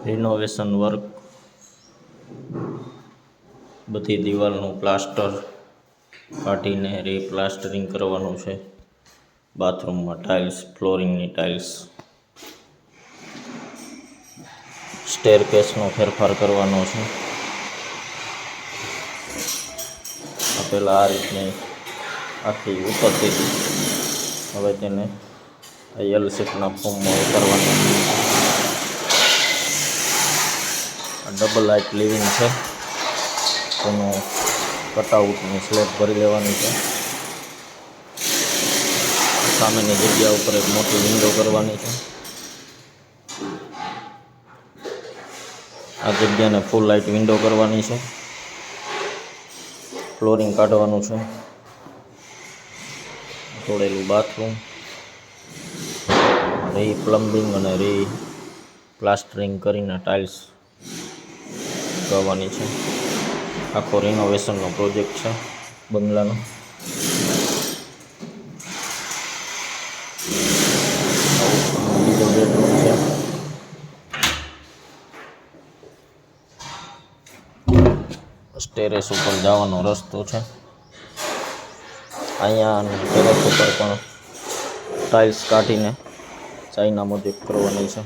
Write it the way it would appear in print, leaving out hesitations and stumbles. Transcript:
Renovation work, બધી દિવાલનું plaster કાઢીને રીપ્લાસ્ટરિંગ કરવાનું છે. બાથરૂમમાં ટાઇલ્સ, ફ્લોરિંગની ટાઇલ્સ, સ્ટેરકેસનો ફેરફાર કરવાનો છે. પેલા આ રીતની આખી ઉતરતી હતી, હવે તેને એલ શેપના ફોર્મમાં ઉતારવાનું. ડબલ હાઇટ લિવિંગ છે, તેનું કટઆઉટની સ્લેબ ભરી લેવાની છે. સામેની જગ્યા ઉપર એક મોટી વિન્ડો કરવાની છે. આ જગ્યાને ફૂલ લાઇટ વિન્ડો કરવાની છે. ફ્લોરિંગ કાઢવાનું છે. તોડેલું બાથરૂમ, પ્લમ્બિંગ અને પ્લાસ્ટરિંગ કરીને ટાઇલ્સ કરવાની છે. આખો રિનોવેશનનો પ્રોજેક્ટ છે બંગલાનો. બીજો બેડરૂમ છે. ટેરેસ ઉપર જવાનો રસ્તો છે. અહીંયા ટેરેસ ઉપર પણ ટાઇલ્સ કાઢીને ચાઇના મુજબ કરવાની છે.